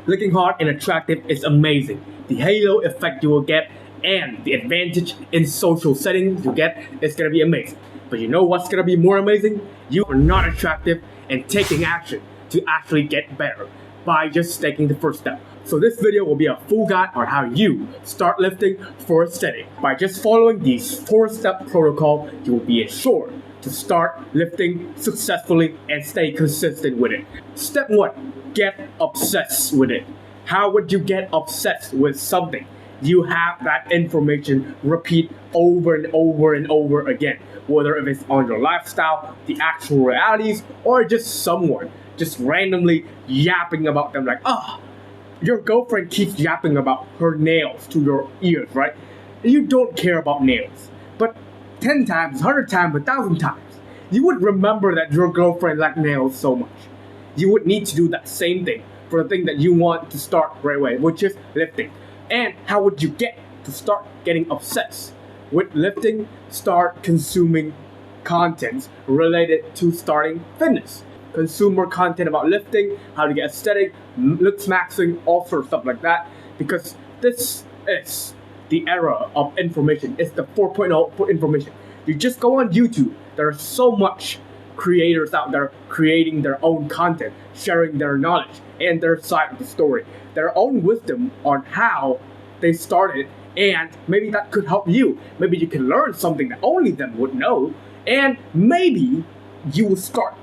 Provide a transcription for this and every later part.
looking hot and attractive is amazing. The halo effect you will get and the advantage in social settings you get is gonna be amazing. But you know what's gonna be more amazing? You are not attractive and taking action to actually get better by just taking the first step. So this video will be a full guide on how you start lifting for aesthetic. By just following these 4-step protocol, you will be assured to start lifting successfully and stay consistent with it. Step 1, get obsessed with it. How would you get obsessed with something? You have that information repeat over and over and over again, whether if it's on your lifestyle, the actual realities, or just someone just randomly yapping about them like, your girlfriend keeps yapping about her nails to your ears, right? You don't care about nails. But 10 times, 100 times, 1,000 times, you would remember that your girlfriend liked nails so much. You would need to do that same thing for the thing that you want to start right away, which is lifting. And how would you get to start getting obsessed with lifting? Start consuming content related to starting fitness. Consume more content about lifting, how to get aesthetic, looks maxing, all sorts of stuff like that. Because this is the era of information. It's the 4.0 for information. You just go on YouTube. There are so much creators out there creating their own content, sharing their knowledge and their side of the story, their own wisdom on how they started, and maybe that could help you. Maybe you can learn something that only them would know, and maybe you will start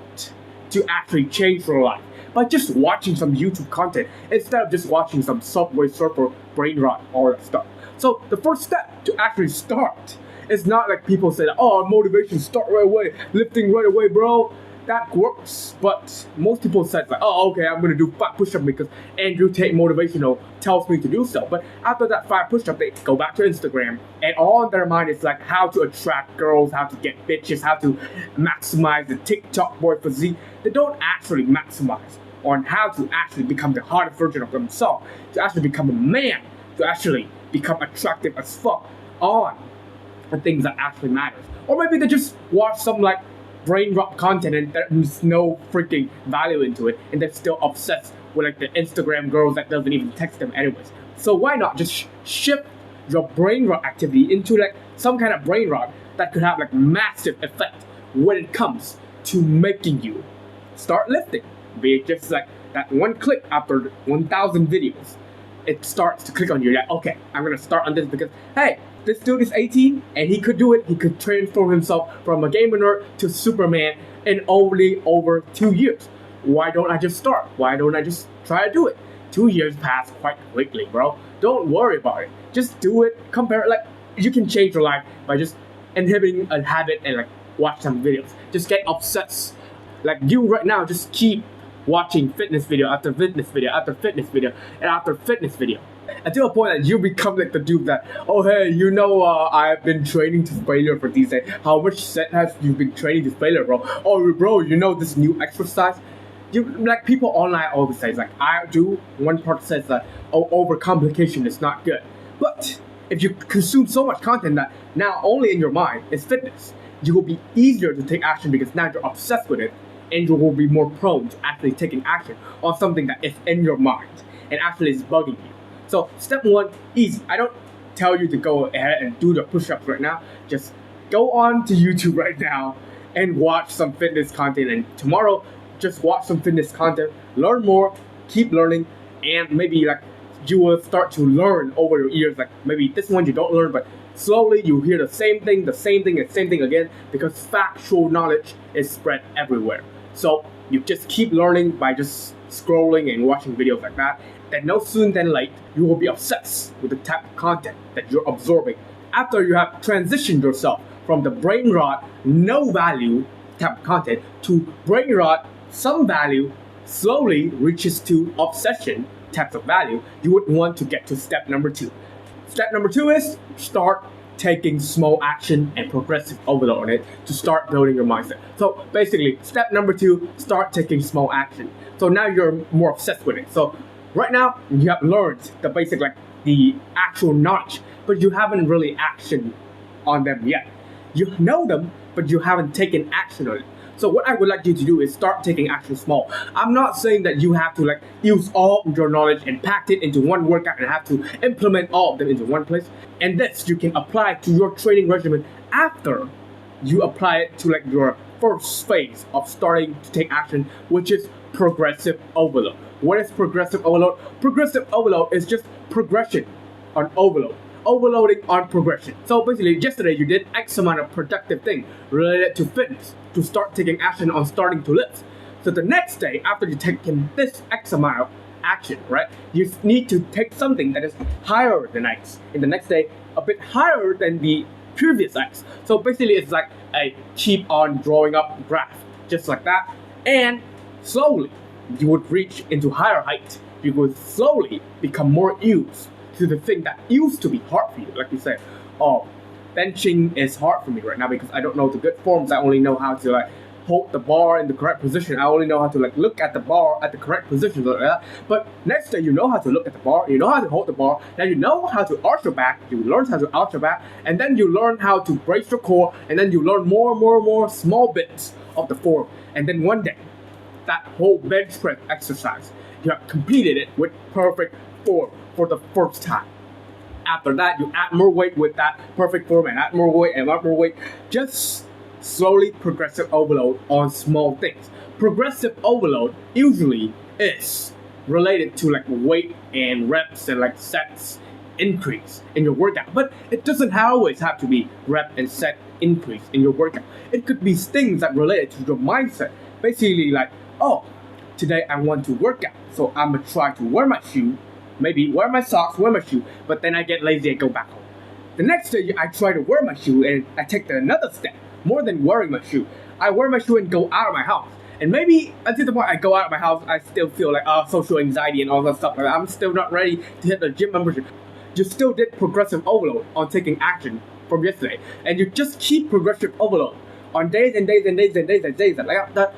to actually change your life by just watching some YouTube content instead of just watching some Subway Surfer, brain rot, all that stuff. So the first step to actually start is not like people say, motivation, start right away, lifting right away, bro. That works, but most people say like, okay, I'm gonna do 5 push-ups because Andrew Tate Motivational tells me to do so. But after that 5 push-ups, they go back to Instagram, and all in their mind is like how to attract girls, how to get bitches, how to maximize the TikTok boy physique. They don't actually maximize on how to actually become the hottest version of themselves, to actually become a man, to actually become attractive as fuck on the things that actually matters. Or maybe they just watch some like brain rot content and there's no freaking value into it, and they're still obsessed with like the Instagram girls that doesn't even text them anyways. So why not just shift your brain rot activity into like some kind of brain rot that could have like massive effect when it comes to making you start lifting. Be it just like that one click after 1,000 videos, it starts to click on you like, okay, I'm gonna start on this because hey, this dude is 18 and he could do it. He could transform himself from a gamer nerd to Superman in only over 2 years. Why don't I just start? Why don't I just try to do it? 2 years pass quite quickly, bro. Don't worry about it. Just do it. Compare it. Like, you can change your life by just inhibiting a habit and like watch some videos. Just get obsessed. Like you right now, just keep watching fitness video after fitness video after fitness video and after fitness video, until a point that you become like the dude that, I've been training to failure for these days. How much set has you been training to failure, bro? Oh, bro, this new exercise? You like people online always say like, I do. One part says that, overcomplication is not good. But if you consume so much content that now only in your mind is fitness, you will be easier to take action because now you're obsessed with it, and you will be more prone to actually taking action on something that is in your mind and actually is bugging you. So step 1, easy. I don't tell you to go ahead and do the push-ups right now. Just go on to YouTube right now and watch some fitness content. And tomorrow, just watch some fitness content, learn more, keep learning, and maybe like you will start to learn over your years. Like maybe this one you don't learn, but slowly you hear the same thing again, because factual knowledge is spread everywhere. So you just keep learning by just scrolling and watching videos like that. Then no sooner than late, you will be obsessed with the type of content that you're absorbing. After you have transitioned yourself from the brain rot, no value type of content to brain rot, some value, slowly reaches to obsession types of value, you would want to get to step number 2. Step number 2 is start taking small action and progressive overload on it to start building your mindset. So basically, step number 2, start taking small action. So now you're more obsessed with it. So right now, you have learned the basic, like the actual knowledge, but you haven't really actioned on them yet. You know them, but you haven't taken action on it. So what I would like you to do is start taking action small. I'm not saying that you have to like use all of your knowledge and pack it into one workout and have to implement all of them into one place. And this you can apply to your training regimen after you apply it to like your first phase of starting to take action, which is progressive overload. What is progressive overload? Progressive overload is just progression on overload. Overloading on progression. So basically, yesterday you did X amount of productive thing related to fitness to start taking action on starting to lift. So the next day, after you've taken this X amount of action, right, you need to take something that is higher than X. In the next day, a bit higher than the previous X. So basically, it's like a keep on drawing up graph, just like that. And slowly, you would reach into higher height. You would slowly become more used to the thing that used to be hard for you. Like you said, oh, benching is hard for me right now because I don't know the good forms. I only know how to like hold the bar in the correct position. I only know how to like look at the bar at the correct position. Like that. But next day you know how to look at the bar, you know how to hold the bar, then you know how to arch your back, you learn how to arch your back, and then you learn how to brace your core, and then you learn more small bits of the form. And then one day, that whole bench press exercise, you have completed it with perfect form for the first time. After that, you add more weight with that perfect form and add more weight and add more weight. Just slowly progressive overload on small things. Progressive overload usually is related to like weight and reps and like sets increase in your workout. But it doesn't always have to be rep and set increase in your workout. It could be things that relate to your mindset. Basically like, oh, today I want to work out, so I'm gonna try to wear my shoe, maybe wear my socks, wear my shoe, but then I get lazy and go back home. The next day I try to wear my shoe and I take another step, more than wearing my shoe. I wear my shoe and go out of my house. And maybe until the point I go out of my house, I still feel like social anxiety and all that stuff like that. I'm still not ready to hit the gym membership. You still did progressive overload on taking action from yesterday. And you just keep progressive overload on days and days and days and days and days. And like that,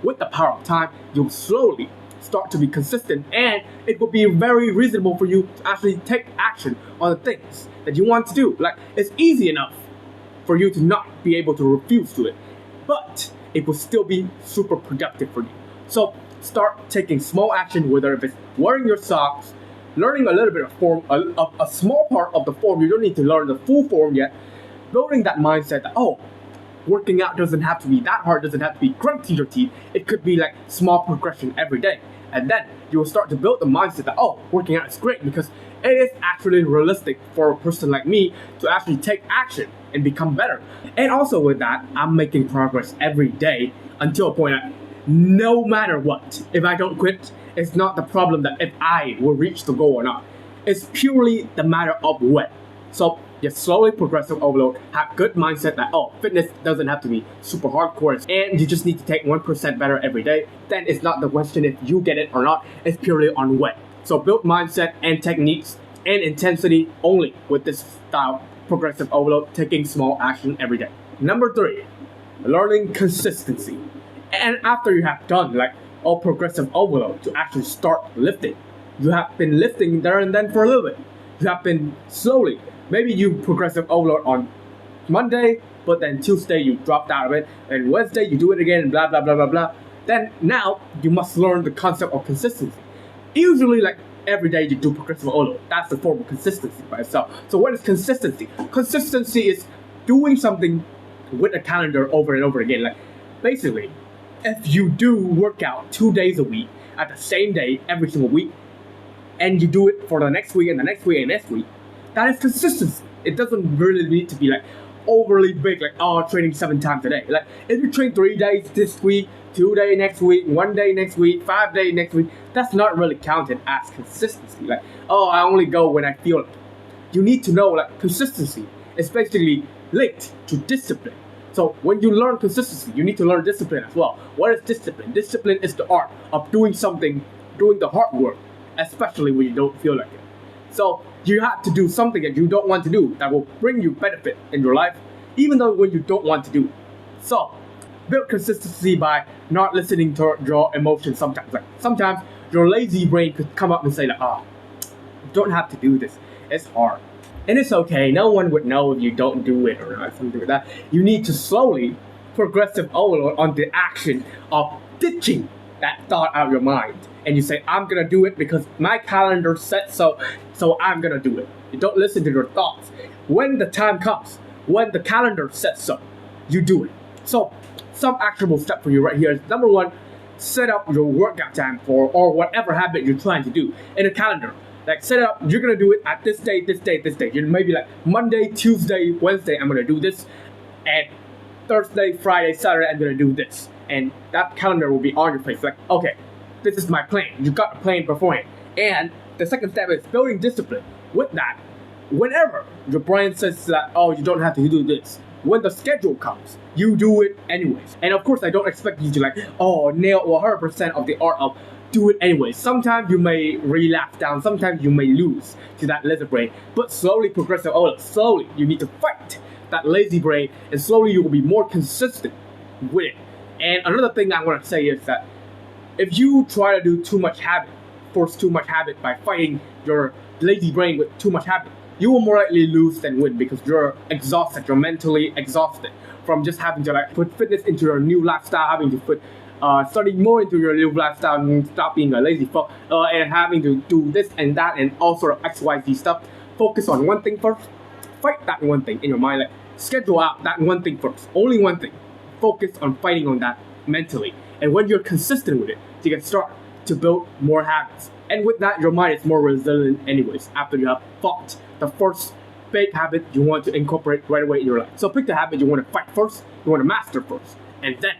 with the power of time, you'll slowly start to be consistent, and it will be very reasonable for you to actually take action on the things that you want to do. Like, it's easy enough for you to not be able to refuse to it, but it will still be super productive for you. So start taking small action, whether if it's wearing your socks, learning a little bit of form, a small part of the form. You don't need to learn the full form yet. Building that mindset that, oh, working out doesn't have to be that hard, doesn't have to be grunting your teeth. It could be like small progression every day. And then you will start to build the mindset that, oh, working out is great because it is actually realistic for a person like me to actually take action and become better. And also with that, I'm making progress every day until a point that no matter what, if I don't quit, it's not the problem that if I will reach the goal or not. It's purely the matter of when. So just slowly progressive overload, have good mindset that, oh, fitness doesn't have to be super hardcore and you just need to take 1% better every day. Then it's not the question if you get it or not, it's purely on when. So build mindset and techniques and intensity only with this style, progressive overload, taking small action every day. Number 3, learning consistency. And after you have done like all progressive overload to actually start lifting, you have been lifting there and then for a little bit. You have been slowly. Maybe you progressive overload on Monday, but then Tuesday you dropped out of it, and Wednesday you do it again, and blah blah blah blah blah. Then now you must learn the concept of consistency. Usually, like every day you do progressive overload. That's the form of consistency by itself. So what is consistency? Consistency is doing something with a calendar over and over again. Like basically, if you do workout 2 days a week at the same day every single week, and you do it for the next week and the next week and next week, that is consistency. It doesn't really need to be like overly big, like, oh, training 7 times a day. Like, if you train 3 days this week, 2 days next week, 1 day next week, 5 days next week, that's not really counted as consistency. Like, oh, I only go when I feel it. You need to know, like, consistency is basically linked to discipline. So when you learn consistency, you need to learn discipline as well. What is discipline? Discipline is the art of doing something, doing the hard work, especially when you don't feel like it. So you have to do something that you don't want to do that will bring you benefit in your life, even though when you don't want to do it. So build consistency by not listening to your emotions sometimes. Like sometimes your lazy brain could come up and say like, you don't have to do this. It's hard. And it's okay. No one would know if you don't do it or not, something like that. You need to slowly progressive overload on the action of ditching that thought out of your mind. And you say, I'm gonna do it because my calendar said so, so I'm gonna do it. You don't listen to your thoughts. When the time comes, when the calendar says so, you do it. So, some actionable step for you right here is number one, set up your workout time for or whatever habit you're trying to do in a calendar. Like set up, you're gonna do it at this day, this day, this day. You maybe like Monday, Tuesday, Wednesday, I'm gonna do this, and Thursday, Friday, Saturday, I'm gonna do this. And that calendar will be on your face. Like, okay, this is my plan. You got a plan beforehand. And the second step is building discipline. With that, whenever your brain says that, oh, you don't have to do this, when the schedule comes, you do it anyways. And of course, I don't expect you to like, oh, nail 100% of the art of do it anyways. Sometimes you may relapse down, sometimes you may lose to that lazy brain, but slowly, progressive, slowly, you need to fight that lazy brain, and slowly you will be more consistent with it. And another thing I want to say is that if you try to do too much habit, force too much habit by fighting your lazy brain with too much habit, you will more likely lose than win because you're exhausted, you're mentally exhausted from just having to like put fitness into your new lifestyle, having to put studying more into your new lifestyle and stop being a lazy fuck, and having to do this and that and all sort of XYZ stuff. Focus on one thing first, fight that one thing in your mind, like schedule out that one thing first, only one thing. Focus on fighting on that mentally. And when you're consistent with it, you can start to build more habits. And with that, your mind is more resilient anyways, after you have fought the first big habit you want to incorporate right away in your life. So pick the habit you want to fight first, you want to master first. And then,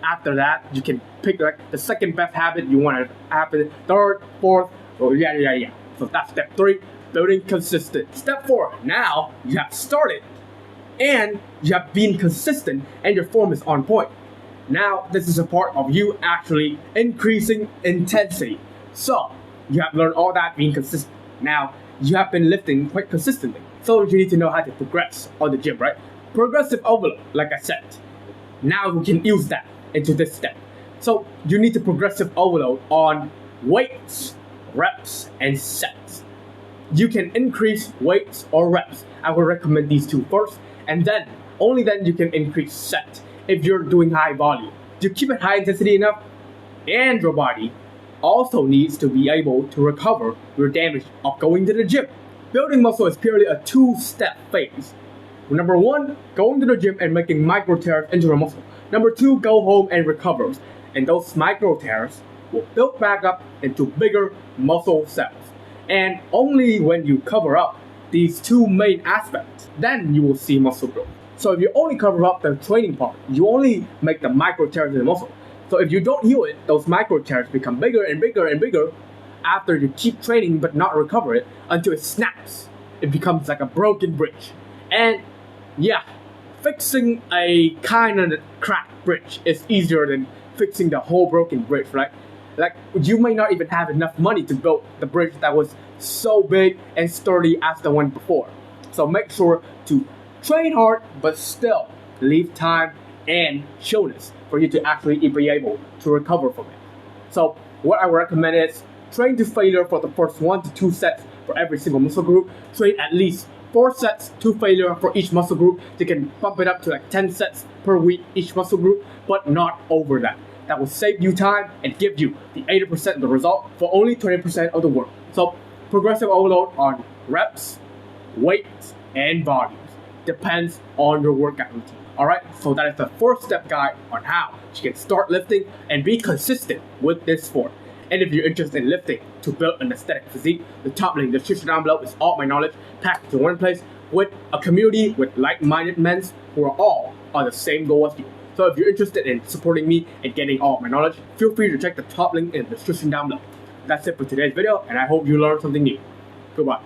after that, you can pick like the second best habit you want to happen, third, fourth, or yeah. So that's step 3, building consistent. Step 4, now you have started and you have been consistent and your form is on point. Now, this is a part of you actually increasing intensity. So, you have learned all that being consistent. Now, you have been lifting quite consistently. So, you need to know how to progress on the gym, right? Progressive overload, like I said. Now, you can use that into this step. So, you need to progressive overload on weights, reps, and sets. You can increase weights or reps. I will recommend these two first, and then, only then you can increase set. If you're doing high volume, to keep it high intensity enough, and your body also needs to be able to recover your damage of going to the gym. Building muscle is purely a 2-step phase. Number 1, going to the gym and making micro tears into your muscle. Number 2, go home and recover. And those micro tears will build back up into bigger muscle cells. And only when you cover up these two main aspects, then you will see muscle growth. So if you only cover up the training part, you only make the micro tears in the muscle. So if you don't heal it, those micro tears become bigger and bigger and bigger after you keep training but not recover it until it snaps. It becomes like a broken bridge. And yeah, fixing a kind of cracked bridge is easier than fixing the whole broken bridge, right? Like, you may not even have enough money to build the bridge that was so big and sturdy as the one before. So make sure to train hard, but still leave time and chillness for you to actually be able to recover from it. So what I would recommend is train to failure for the first 1 to 2 sets for every single muscle group. Train at least 4 sets to failure for each muscle group. You can bump it up to like 10 sets per week each muscle group, but not over that. That will save you time and give you the 80% of the result for only 20% of the work. So progressive overload on reps, weights, and volumes depends on your workout routine. Alright, so that is the 4-step guide on how you can start lifting and be consistent with this sport. And if you're interested in lifting to build an aesthetic physique, the top link in the description down below is all my knowledge packed in one place with a community with like-minded men who are all on the same goal as you. So if you're interested in supporting me and getting all of my knowledge, feel free to check the top link in the description down below. That's it for today's video, and I hope you learned something new. Goodbye.